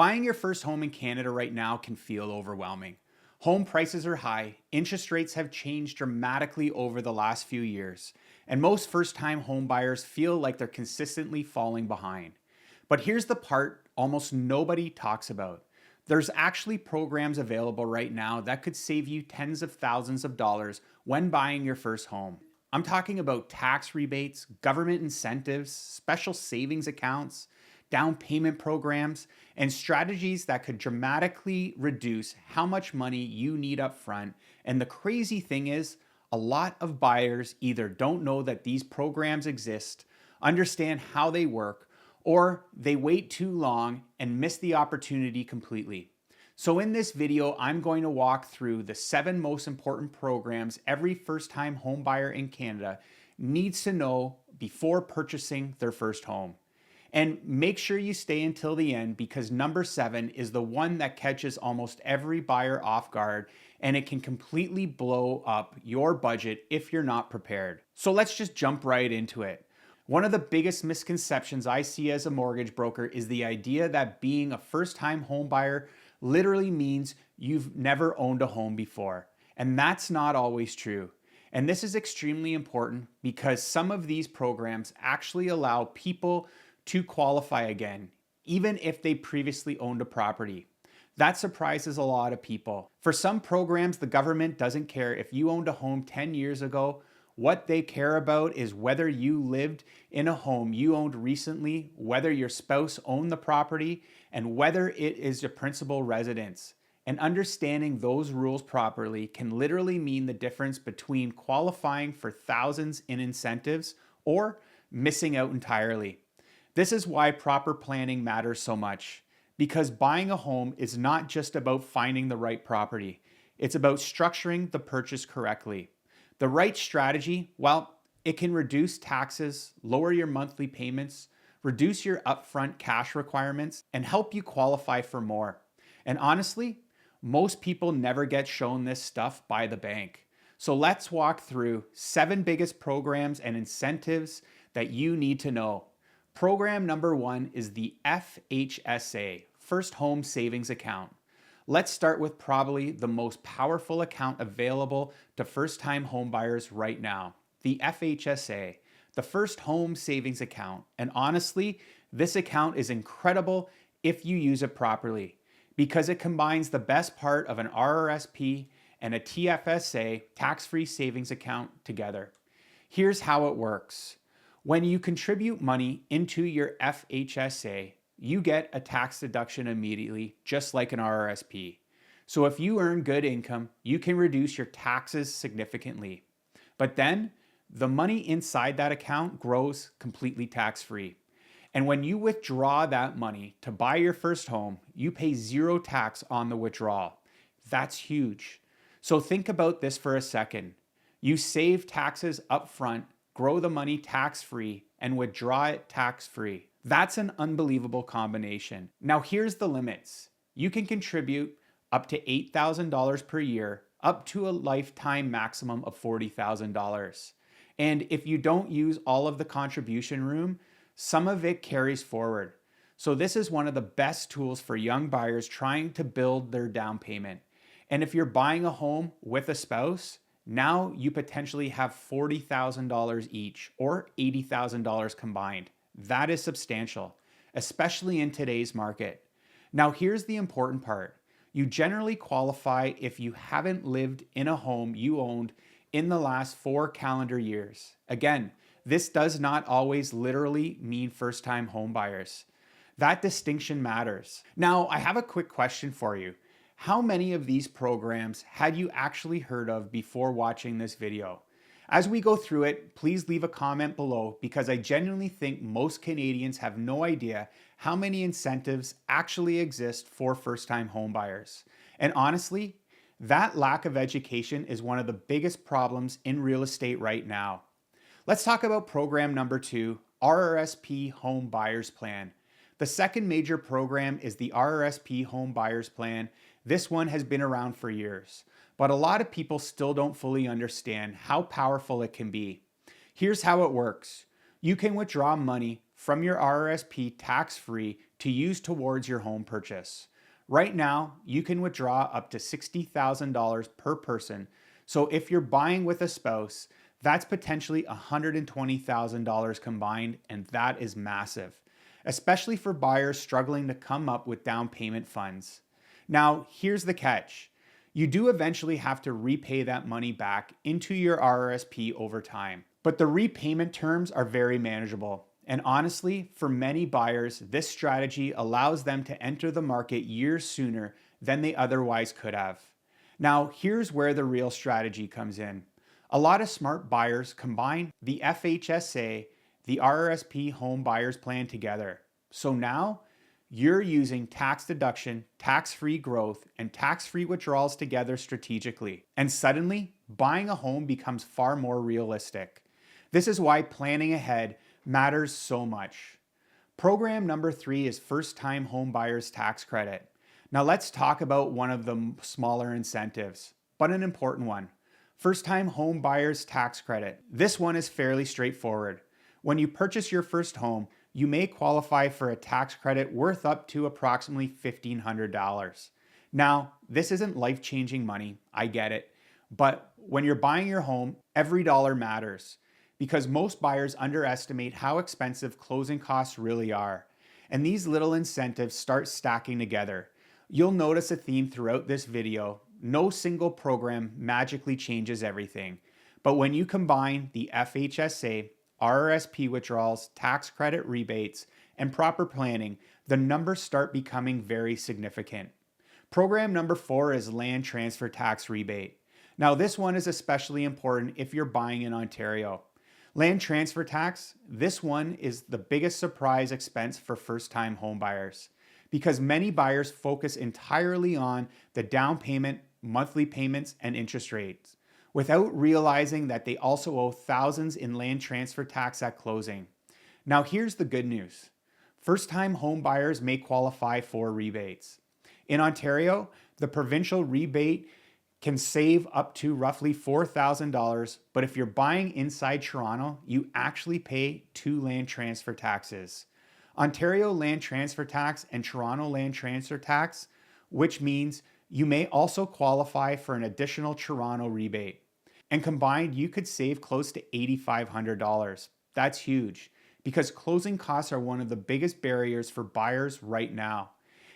Buying your first home in Canada right now can feel overwhelming. Home prices are high, interest rates have changed dramatically over the last few years, and most first time home buyers feel like they're consistently falling behind. But here's the part almost nobody talks about. There's actually programs available right now that could save you tens of thousands of dollars when buying your first home. I'm talking about tax rebates, government incentives, special savings accounts, down payment programs, and strategies that could dramatically reduce how much money you need up front. And the crazy thing is, a lot of buyers either don't know that these programs exist, understand how they work, or they wait too long and miss the opportunity completely. So in this video, I'm going to walk through the 7 most important programs every first-time home buyer in Canada needs to know before purchasing their first home. And make sure you stay until the end because number 7 is the one that catches almost every buyer off guard, and it can completely blow up your budget if you're not prepared. So let's just jump right into it. One of the biggest misconceptions I see as a mortgage broker is the idea that being a first-time home buyer literally means you've never owned a home before. And that's not always true. And this is extremely important because some of these programs actually allow people to qualify again, even if they previously owned a property. That surprises a lot of people. For some programs, the government doesn't care if you owned a home 10 years ago. What they care about is whether you lived in a home you owned recently, whether your spouse owned the property, and whether it is your principal residence. And understanding those rules properly can literally mean the difference between qualifying for thousands in incentives or missing out entirely. This is why proper planning matters so much, because buying a home is not just about finding the right property. It's about structuring the purchase correctly. The right strategy, well, it can reduce taxes, lower your monthly payments, reduce your upfront cash requirements, and help you qualify for more. And honestly, most people never get shown this stuff by the bank. So let's walk through 7 biggest programs and incentives that you need to know. Program number 1 is the FHSA, First Home Savings Account. Let's start with probably the most powerful account available to first-time homebuyers right now, the FHSA, the First Home Savings Account. And honestly, this account is incredible if you use it properly because it combines the best part of an RRSP and a TFSA, tax-free savings account, together. Here's how it works. When you contribute money into your FHSA, you get a tax deduction immediately, just like an RRSP. So if you earn good income, you can reduce your taxes significantly. But then the money inside that account grows completely tax-free. And when you withdraw that money to buy your first home, you pay 0 tax on the withdrawal. That's huge. So think about this for a second. You save taxes up front, grow the money tax-free, and withdraw it tax-free. That's an unbelievable combination. Now here's the limits. You can contribute up to $8,000 per year, up to a lifetime maximum of $40,000. And if you don't use all of the contribution room, some of it carries forward. So this is one of the best tools for young buyers trying to build their down payment. And if you're buying a home with a spouse, now you potentially have $40,000 each or $80,000 combined. That is substantial, especially in today's market. Now here's the important part. You generally qualify if you haven't lived in a home you owned in the last 4 calendar years. Again, this does not always literally mean first-time home buyers. That distinction matters. Now, I have a quick question for you. How many of these programs had you actually heard of before watching this video? As we go through it, please leave a comment below because I genuinely think most Canadians have no idea how many incentives actually exist for first-time home buyers. And honestly, that lack of education is one of the biggest problems in real estate right now. Let's talk about program number 2, RRSP Home Buyers Plan. The second major program is the RRSP Home Buyers Plan. This one has been around for years, but a lot of people still don't fully understand how powerful it can be. Here's how it works. You can withdraw money from your RRSP tax-free to use towards your home purchase. Right now, you can withdraw up to $60,000 per person. So if you're buying with a spouse, that's potentially $120,000 combined, and that is massive, especially for buyers struggling to come up with down payment funds. Now, here's the catch. You do eventually have to repay that money back into your RRSP over time, but the repayment terms are very manageable. And honestly, for many buyers, this strategy allows them to enter the market years sooner than they otherwise could have. Now, here's where the real strategy comes in. A lot of smart buyers combine the FHSA, the RRSP home buyers plan together. So now you're using tax deduction, tax-free growth, and tax-free withdrawals together strategically. And suddenly, buying a home becomes far more realistic. This is why planning ahead matters so much. Program number 3 is first-time home buyers tax credit. Now let's talk about one of the smaller incentives, but an important one. First-time home buyers tax credit. This one is fairly straightforward. When you purchase your first home, you may qualify for a tax credit worth up to approximately $1,500. Now, this isn't life-changing money, I get it, but when you're buying your home, every dollar matters because most buyers underestimate how expensive closing costs really are. And these little incentives start stacking together. You'll notice a theme throughout this video. No single program magically changes everything. But when you combine the FHSA, RRSP withdrawals, tax credit rebates, and proper planning, the numbers start becoming very significant. Program number 4 is land transfer tax rebate. Now this one is especially important if you're buying in Ontario. Land transfer tax, this one is the biggest surprise expense for first-time homebuyers because many buyers focus entirely on the down payment, monthly payments, and interest rates, without realizing that they also owe thousands in land transfer tax at closing. Now here's the good news. First-time home buyers may qualify for rebates. In Ontario, the provincial rebate can save up to roughly $4,000, but if you're buying inside Toronto, you actually pay 2 land transfer taxes. Ontario land transfer tax and Toronto land transfer tax, which means you may also qualify for an additional Toronto rebate. And combined, you could save close to $8,500. That's huge because closing costs are one of the biggest barriers for buyers right now.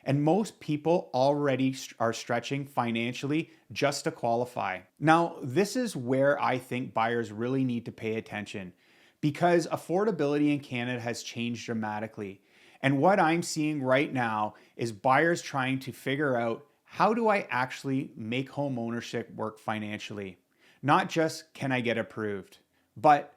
And most people already are stretching financially just to qualify. Now, this is where I think buyers really need to pay attention because affordability in Canada has changed dramatically. And what I'm seeing right now is buyers trying to figure out, how do I actually make home ownership work financially? Not just, can I get approved? But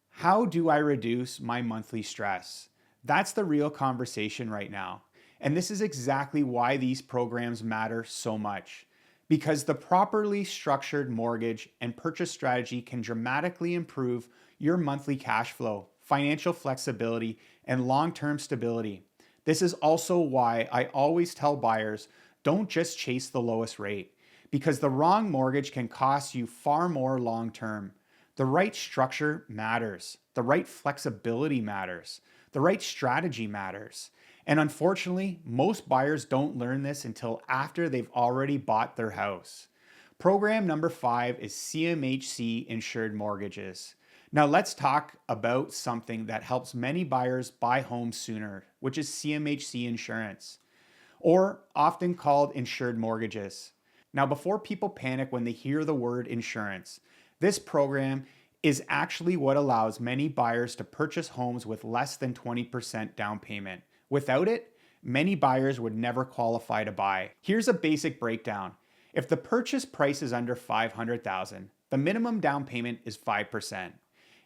how do I reduce my monthly stress? That's the real conversation right now. And this is exactly why these programs matter so much. Because the properly structured mortgage and purchase strategy can dramatically improve your monthly cash flow, financial flexibility, and long-term stability. This is also why I always tell buyers, don't just chase the lowest rate, because the wrong mortgage can cost you far more long-term. The right structure matters. The right flexibility matters. The right strategy matters. And unfortunately, most buyers don't learn this until after they've already bought their house. Program number 5 is CMHC insured mortgages. Now let's talk about something that helps many buyers buy homes sooner, which is CMHC insurance, or often called insured mortgages. Now, before people panic when they hear the word insurance, this program is actually what allows many buyers to purchase homes with less than 20% down payment. Without it, many buyers would never qualify to buy. Here's a basic breakdown. If the purchase price is under $500,000, the minimum down payment is 5%.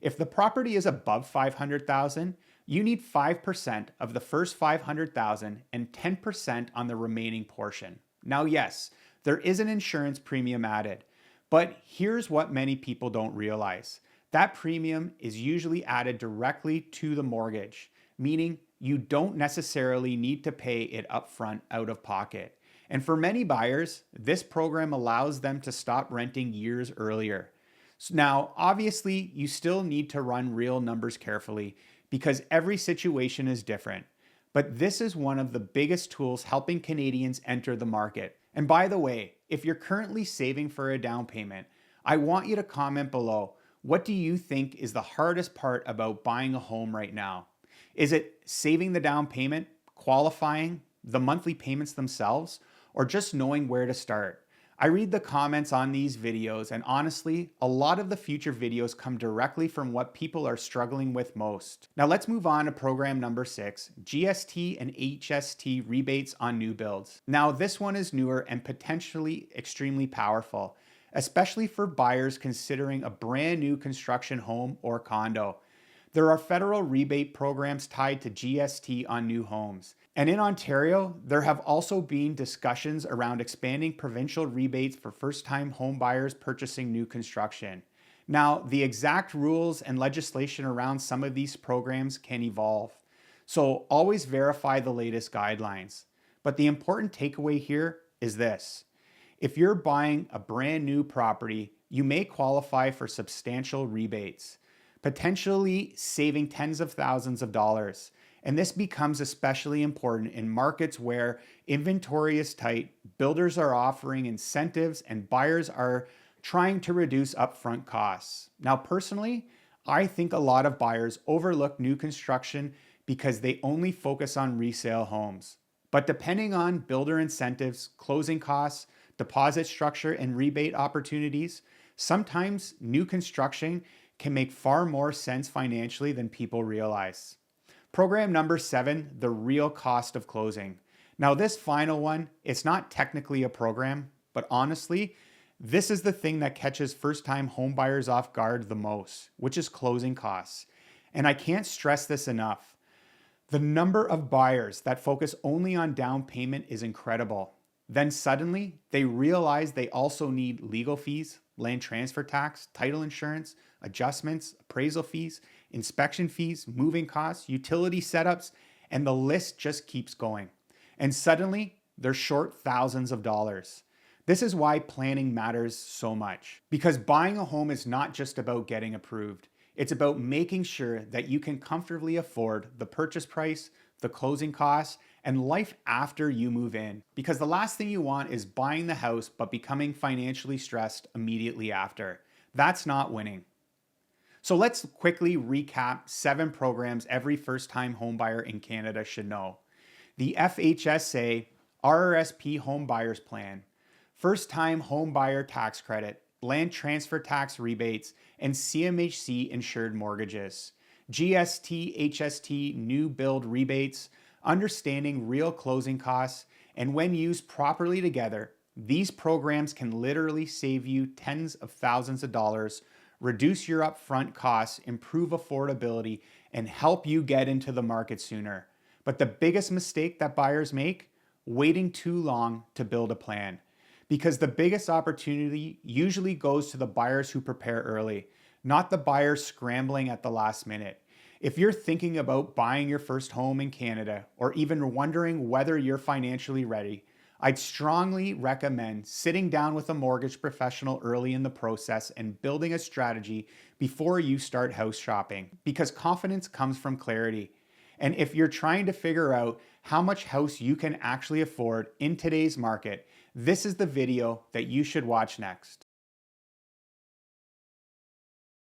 If the property is above $500,000, you need 5% of the first $500,000 and 10% on the remaining portion. Now, yes, there is an insurance premium added, but here's what many people don't realize. That premium is usually added directly to the mortgage, meaning you don't necessarily need to pay it upfront out of pocket. And for many buyers, this program allows them to stop renting years earlier. So now, obviously, you still need to run real numbers carefully because every situation is different. But this is one of the biggest tools helping Canadians enter the market. And by the way, if you're currently saving for a down payment, I want you to comment below. What do you think is the hardest part about buying a home right now? Is it saving the down payment, qualifying, the monthly payments themselves, or just knowing where to start? I read the comments on these videos, and honestly, a lot of the future videos come directly from what people are struggling with most. Now let's move on to program number 6, GST and HST rebates on new builds. Now this one is newer and potentially extremely powerful, especially for buyers considering a brand new construction home or condo. There are federal rebate programs tied to GST on new homes. And in Ontario, there have also been discussions around expanding provincial rebates for first-time home buyers purchasing new construction. Now, the exact rules and legislation around some of these programs can evolve. So always verify the latest guidelines. But the important takeaway here is this. If you're buying a brand new property, you may qualify for substantial rebates, potentially saving tens of thousands of dollars. And this becomes especially important in markets where inventory is tight, builders are offering incentives, and buyers are trying to reduce upfront costs. Now, personally, I think a lot of buyers overlook new construction because they only focus on resale homes. But depending on builder incentives, closing costs, deposit structure, and rebate opportunities, sometimes new construction can make far more sense financially than people realize. Program number 7, the real cost of closing. Now this final one, it's not technically a program, but honestly, this is the thing that catches first-time home buyers off guard the most, which is closing costs. And I can't stress this enough. The number of buyers that focus only on down payment is incredible. Then suddenly, they realize they also need legal fees, land transfer tax, title insurance, adjustments, appraisal fees, inspection fees, moving costs, utility setups, and the list just keeps going. And suddenly, they're short thousands of dollars. This is why planning matters so much. Because buying a home is not just about getting approved. It's about making sure that you can comfortably afford the purchase price, the closing costs, and life after you move in. Because the last thing you want is buying the house but becoming financially stressed immediately after. That's not winning. So let's quickly recap 7 programs every first-time homebuyer in Canada should know. The FHSA RRSP Home Buyers Plan, First-Time Home Buyer Tax Credit, Land Transfer Tax Rebates, and CMHC insured mortgages. GST, HST, New Build Rebates, understanding real closing costs, and when used properly together, these programs can literally save you tens of thousands of dollars, reduce your upfront costs, improve affordability, and help you get into the market sooner. But the biggest mistake that buyers make, waiting too long to build a plan. Because the biggest opportunity usually goes to the buyers who prepare early, not the buyers scrambling at the last minute. If you're thinking about buying your first home in Canada, or even wondering whether you're financially ready, I'd strongly recommend sitting down with a mortgage professional early in the process and building a strategy before you start house shopping, because confidence comes from clarity. And if you're trying to figure out how much house you can actually afford in today's market, this is the video that you should watch next.